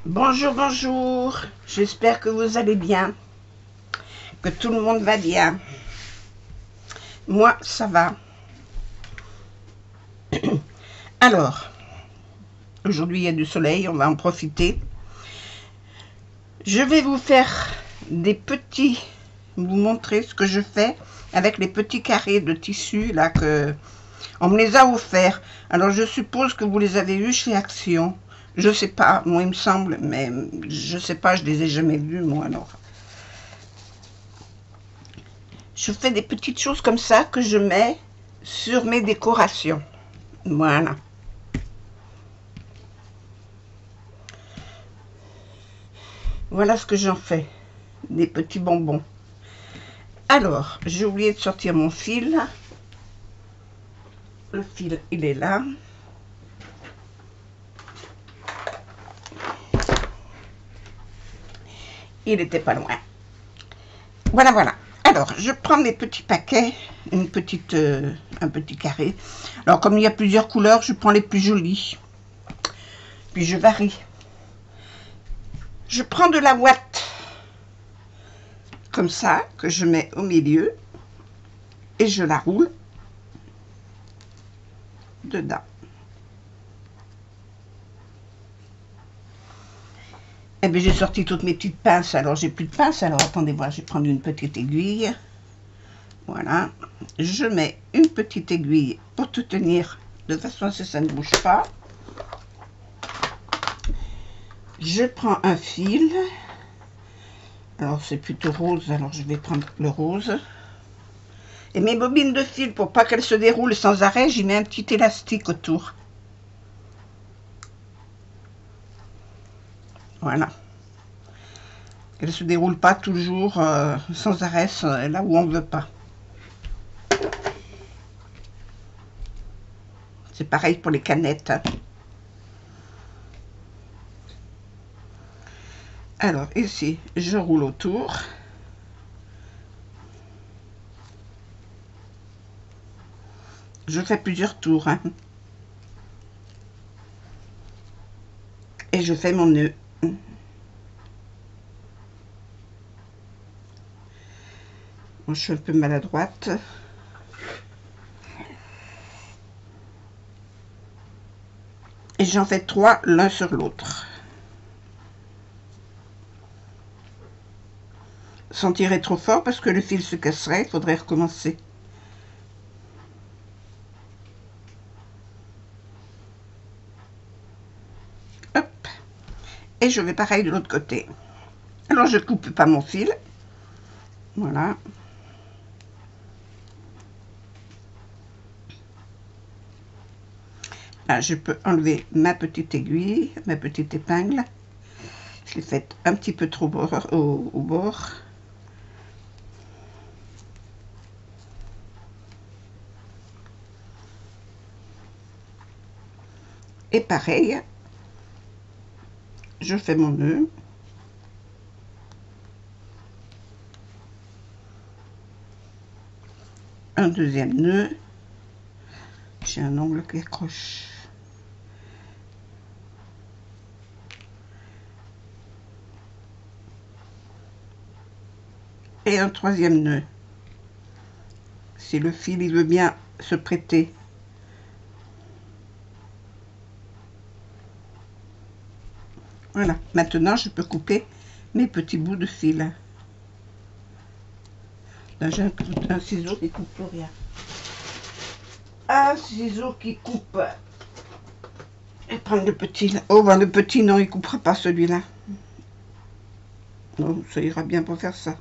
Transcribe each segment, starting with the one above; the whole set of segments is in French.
Bonjour, bonjour, j'espère que vous allez bien, que tout le monde va bien. Moi, ça va. Alors, aujourd'hui il y a du soleil, on va en profiter. Je vais vous faire vous montrer ce que je fais avec les petits carrés de tissu là que on me les a offerts. Alors je suppose que vous les avez eus chez Action. Je sais pas, moi il me semble, mais je sais pas, je les ai jamais vus moi alors. Je fais des petites choses comme ça que je mets sur mes décorations. Voilà. Voilà ce que j'en fais. Des petits bonbons. Alors, j'ai oublié de sortir mon fil. Le fil, il est là. Il n'était pas loin. Voilà, voilà. Alors, je prends mes petits paquets, un petit carré. Alors, comme il y a plusieurs couleurs, je prends les plus jolies. Puis je varie. Je prends de la ouate, comme ça, que je mets au milieu. Et je la roule dedans. Eh bien, j'ai sorti toutes mes petites pinces. Alors, j'ai plus de pinces. Alors, attendez voir, je vais prendre une petite aiguille. Voilà. Je mets une petite aiguille pour tout tenir de façon à ce que ça ne bouge pas. Je prends un fil. Alors, c'est plutôt rose. Alors, je vais prendre le rose. Et mes bobines de fil, pour pas qu'elles se déroulent sans arrêt, j'y mets un petit élastique autour. Voilà. Qu'elles ne se déroulent pas toujours sans arrêt là où on ne veut pas. C'est pareil pour les canettes. Alors ici, je roule autour. Je fais plusieurs tours. Hein. Et je fais mon nœud. Bon, je suis un peu maladroite. Et j'en fais 3 l'un sur l'autre. Sans tirer trop fort parce que le fil se casserait, il faudrait recommencer. Hop. Et je vais pareil de l'autre côté. Alors je coupe pas mon fil. Voilà. Là, je peux enlever ma petite aiguille, ma petite épingle. Je l'ai faite un petit peu trop au bord. Et pareil, je fais mon nœud. Un deuxième nœud. J'ai un ongle qui accroche. Et un troisième nœud. Si le fil il veut bien se prêter. Voilà, maintenant je peux couper mes petits bouts de fil. Là j'ai un ciseau qui coupe plus rien. Un ciseau qui coupe. Et prendre le petit là. Oh ben le petit non, il coupera pas celui-là. Non, ça ira bien pour faire ça.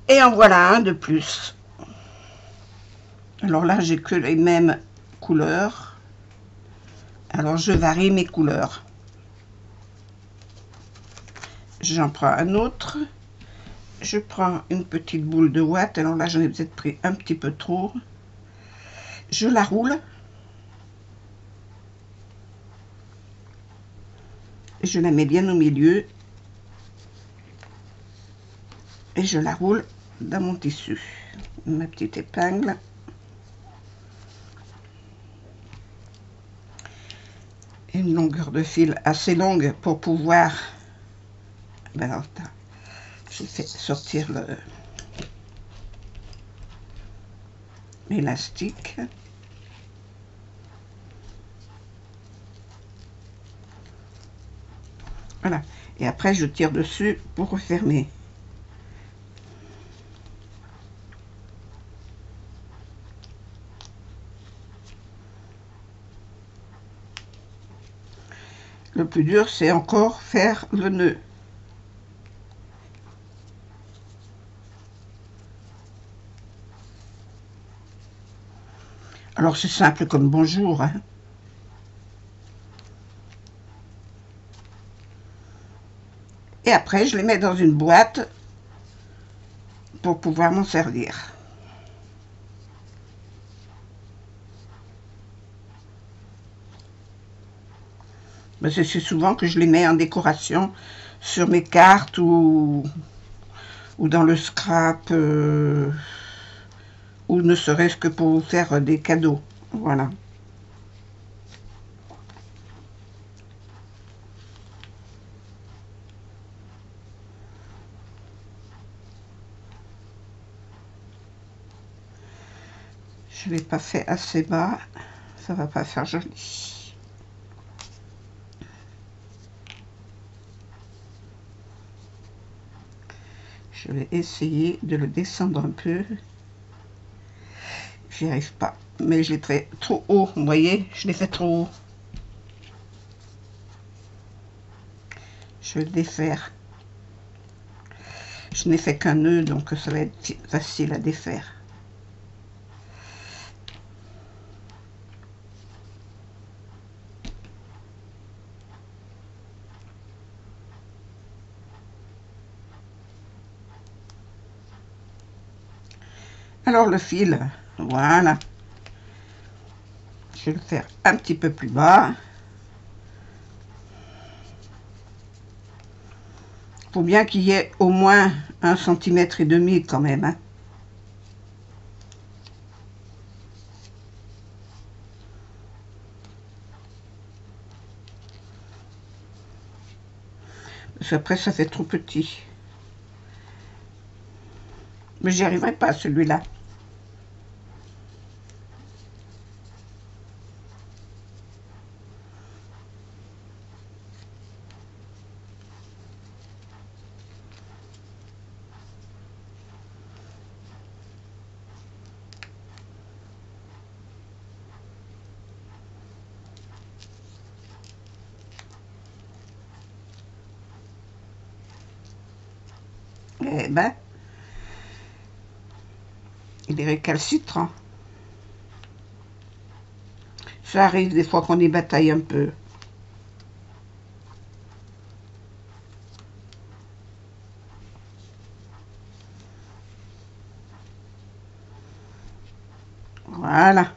Et en voilà un de plus. Alors là, j'ai que les mêmes couleurs. Alors je varie mes couleurs. J'en prends un autre. Je prends une petite boule de ouate. Alors là, j'en ai peut-être pris un petit peu trop. Je la roule. Et je la mets bien au milieu. Et je la roule dans mon tissu. Ma petite épingle. une longueur de fil assez longue pour pouvoir... Ben, attends, j'ai fait sortir l'élastique. Voilà. Et après, je tire dessus pour refermer. Le plus dur, c'est encore faire le nœud. Alors, c'est simple comme bonjour, hein. Et après, je les mets dans une boîte pour pouvoir m'en servir. Ben, c'est souvent que je les mets en décoration sur mes cartes ou dans le scrap, ou ne serait-ce que pour vous faire des cadeaux. Voilà. Je ne l'ai pas fait assez bas, ça va pas faire joli. Je vais essayer de le descendre un peu. J'y arrive pas, mais je l'ai fait trop haut, vous voyez, je l'ai fait trop haut. Je vais le défaire. Je n'ai fait qu'un nœud, donc ça va être facile à défaire. Alors le fil, voilà. Je vais le faire un petit peu plus bas. Il faut bien qu'il y ait au moins 1,5 cm quand même, hein. Parce qu'après ça fait trop petit. Mais j'y arriverai pas celui-là. Eh ben, il est récalcitrant. Ça arrive des fois qu'on y bataille un peu. Voilà.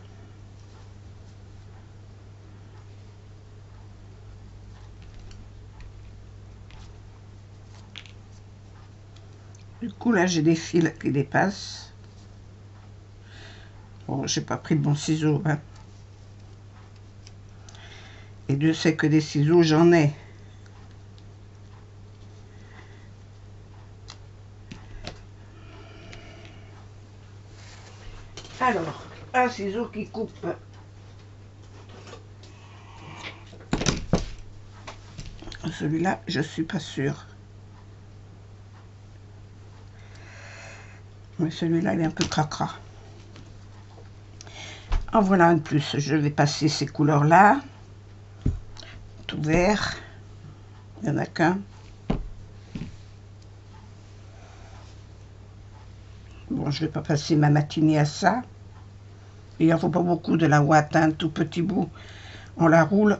Du coup, là, j'ai des fils qui dépassent. Bon, j'ai pas pris de bons ciseaux, hein. Et Dieu sait que des ciseaux, j'en ai. Alors, un ciseau qui coupe. Celui-là, je suis pas sûre. Mais celui-là, il est un peu cracra. En voilà un de plus. Je vais passer ces couleurs-là. Tout vert. Il n'y en a qu'un. Bon, je vais pas passer ma matinée à ça. Il n'en faut pas beaucoup de la ouate, un tout petit bout. On la roule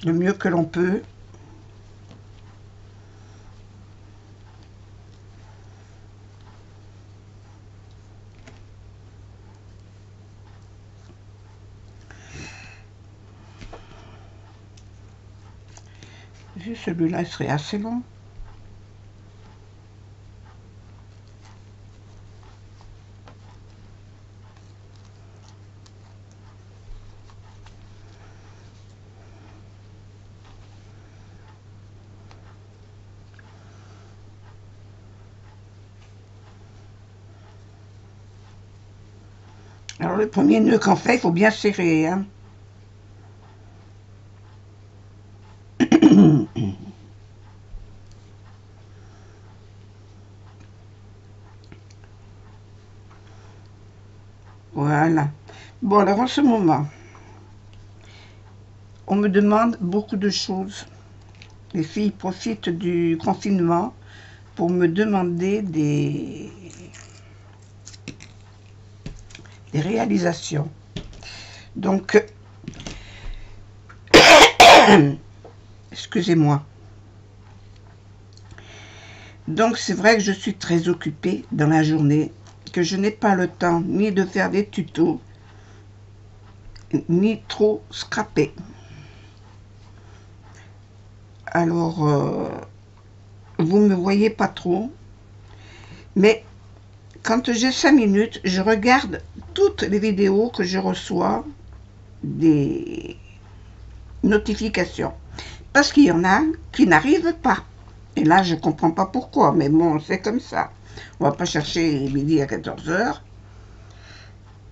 le mieux que l'on peut. Celui-là, il serait assez long. Alors le premier nœud qu'on fait, il faut bien serrer, hein. Voilà. Bon, alors en ce moment, on me demande beaucoup de choses. Les filles profitent du confinement pour me demander des réalisations. Donc, excusez-moi. Donc, c'est vrai que je suis très occupée dans la journée, que je n'ai pas le temps ni de faire des tutos, ni trop scraper. Alors, vous ne me voyez pas trop, mais quand j'ai 5 minutes, je regarde toutes les vidéos que je reçois des notifications. Parce qu'il y en a qui n'arrivent pas. Et là, je ne comprends pas pourquoi, mais bon, c'est comme ça. On ne va pas chercher midi à 14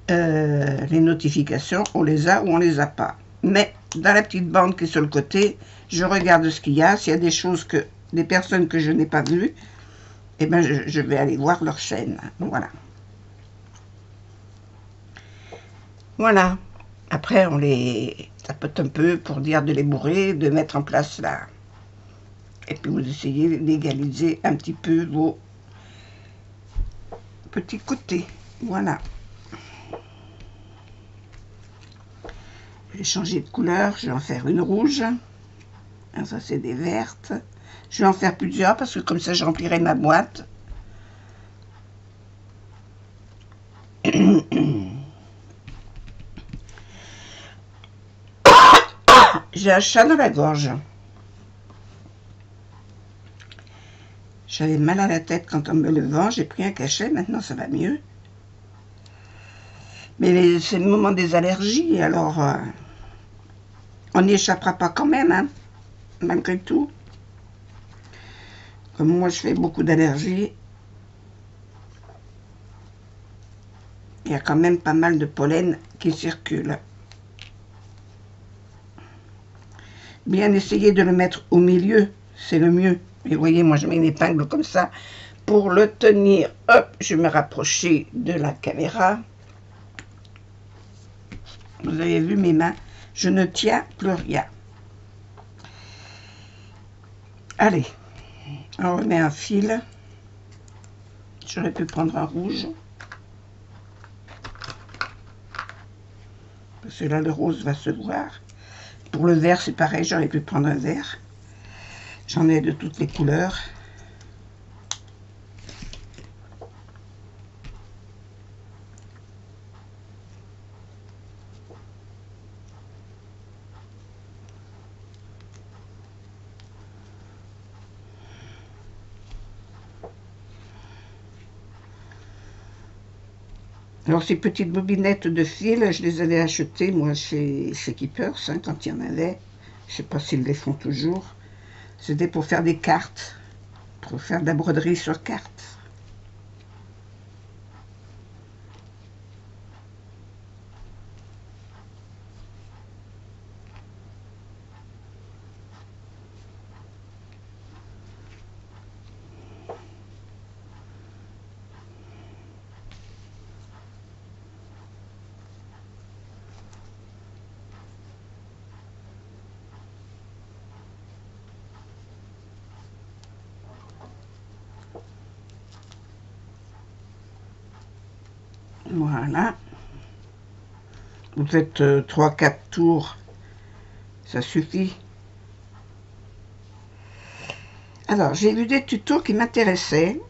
h. Les notifications, on les a ou on les a pas. Mais dans la petite bande qui est sur le côté, je regarde ce qu'il y a. S'il y a des choses des personnes que je n'ai pas vues, eh ben je vais aller voir leur chaîne. Voilà. Voilà. Après, on les tapote un peu pour dire de les bourrer, de mettre en place là. Et puis vous essayez d'égaliser un petit peu vos petits côtés. Voilà. Je vais changer de couleur. Je vais en faire une rouge. Alors ça, c'est des vertes. Je vais en faire plusieurs parce que comme ça, je remplirai ma boîte. J'ai un chat dans la gorge. J'avais mal à la tête quand on me le vend. J'ai pris un cachet. Maintenant, ça va mieux. Mais c'est le moment des allergies. Alors, on n'y échappera pas quand même, hein, malgré tout. Comme moi, je fais beaucoup d'allergies. Il y a quand même pas mal de pollen qui circule. Bien essayer de le mettre au milieu, c'est le mieux. Et vous voyez, moi je mets une épingle comme ça pour le tenir. Hop, je vais me rapprocher de la caméra. Vous avez vu mes mains, je ne tiens plus rien. Allez, on remet un fil. J'aurais pu prendre un rouge. Parce que là, le rose va se voir. Pour le vert, c'est pareil, j'aurais pu prendre un vert. J'en ai de toutes les couleurs. Alors, ces petites bobinettes de fil, je les avais achetées, moi, chez Keepers, hein, quand il y en avait. Je ne sais pas s'ils les font toujours. C'était pour faire des cartes, pour faire de la broderie sur carte. Voilà. Vous faites 3-4 tours, ça suffit. Alors, j'ai vu des tutos qui m'intéressaient,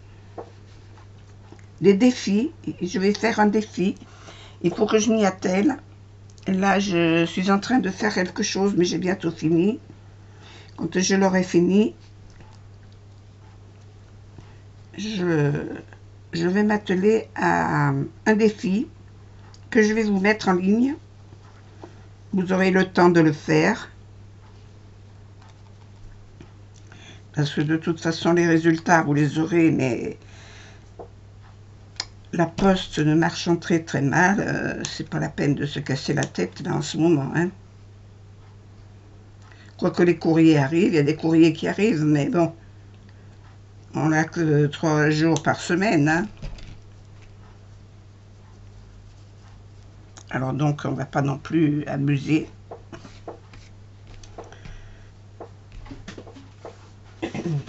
des défis. Je vais faire un défi. Il faut que je m'y attelle. Là, je suis en train de faire quelque chose, mais j'ai bientôt fini. Quand je l'aurai fini, je vais m'atteler à un défi que je vais vous mettre en ligne. Vous aurez le temps de le faire. Parce que de toute façon, les résultats, vous les aurez, mais la poste ne marchant très mal, c'est pas la peine de se casser la tête là en ce moment, hein. Quoique les courriers arrivent, il y a des courriers qui arrivent, mais bon, on n'a que 3 jours par semaine, hein. Alors donc, on va pas non plus abuser.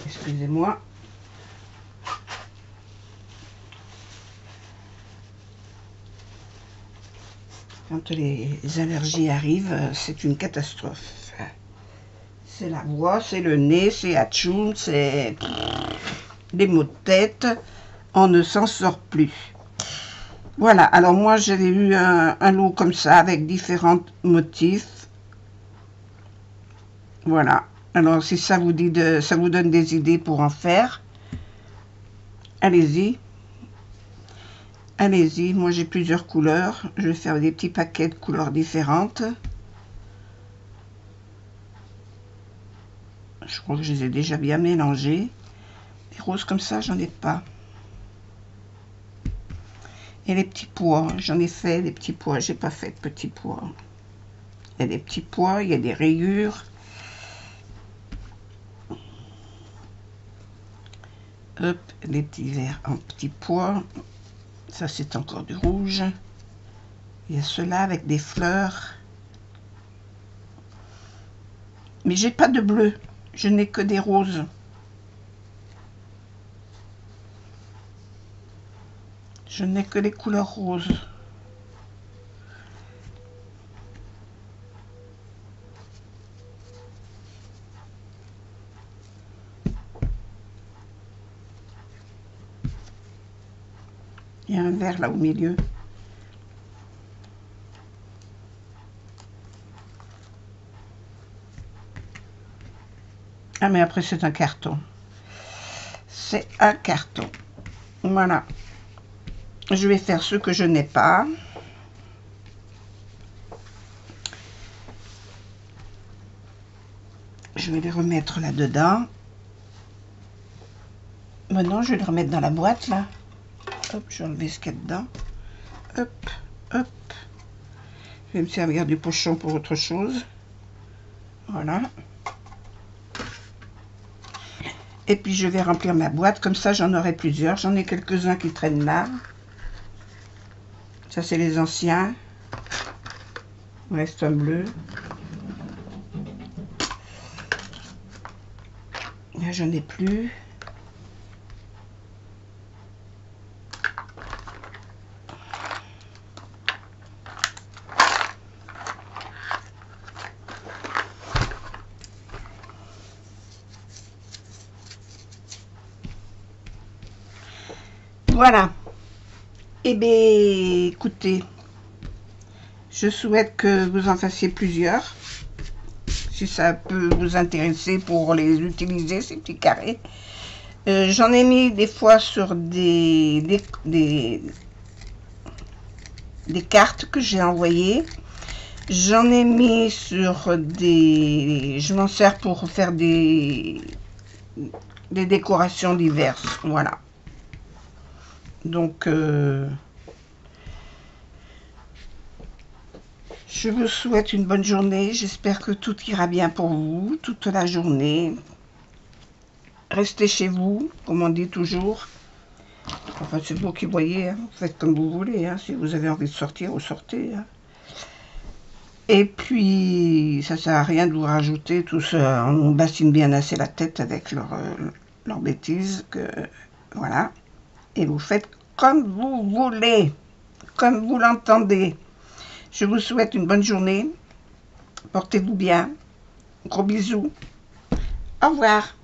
Excusez-moi. Quand les allergies arrivent, c'est une catastrophe. C'est la voix, c'est le nez, c'est atchoum, c'est des maux de tête. On ne s'en sort plus. Voilà, alors moi j'avais eu un lot comme ça avec différents motifs. Voilà, alors si ça vous dit ça vous donne des idées pour en faire, allez-y. Allez-y, moi j'ai plusieurs couleurs. Je vais faire des petits paquets de couleurs différentes. Je crois que je les ai déjà bien mélangés. Les roses comme ça, j'en ai pas. Et les petits pois, j'en ai fait des petits pois. J'ai pas fait de petits pois. Il y a des petits pois, il y a des rayures. Hop, les petits verres en petits pois. Ça, c'est encore du rouge. Il y a ceux-là avec des fleurs. Mais j'ai pas de bleu. Je n'ai que des roses. Je n'ai que les couleurs roses. Il y a un vert là au milieu. Ah mais après c'est un carton. C'est un carton. Voilà. Je vais faire ce que je n'ai pas. Je vais les remettre là-dedans. Maintenant, je vais les remettre dans la boîte, là. Hop, je vais enlever ce qu'il y a dedans. Hop, hop. Je vais me servir du pochon pour autre chose. Voilà. Et puis, je vais remplir ma boîte. Comme ça, j'en aurai plusieurs. J'en ai quelques-uns qui traînent là. Ça, c'est les anciens. Il reste un bleu. Là, j'en ai plus. Voilà. Eh bien, écoutez, je souhaite que vous en fassiez plusieurs. Si ça peut vous intéresser pour les utiliser, ces petits carrés. J'en ai mis des fois sur des cartes que j'ai envoyées. J'en ai mis sur des... Je m'en sers pour faire des décorations diverses. Voilà. Donc, je vous souhaite une bonne journée. J'espère que tout ira bien pour vous, toute la journée. Restez chez vous, comme on dit toujours. Enfin, c'est vous qui voyez, hein. Vous faites comme vous voulez. Hein. Si vous avez envie de sortir, vous sortez. Hein. Et puis, ça sert à rien de vous rajouter tout ça. On bassine bien assez la tête avec leurs bêtises. Voilà. Et vous faites comme vous voulez, comme vous l'entendez. Je vous souhaite une bonne journée. Portez-vous bien. Gros bisous. Au revoir.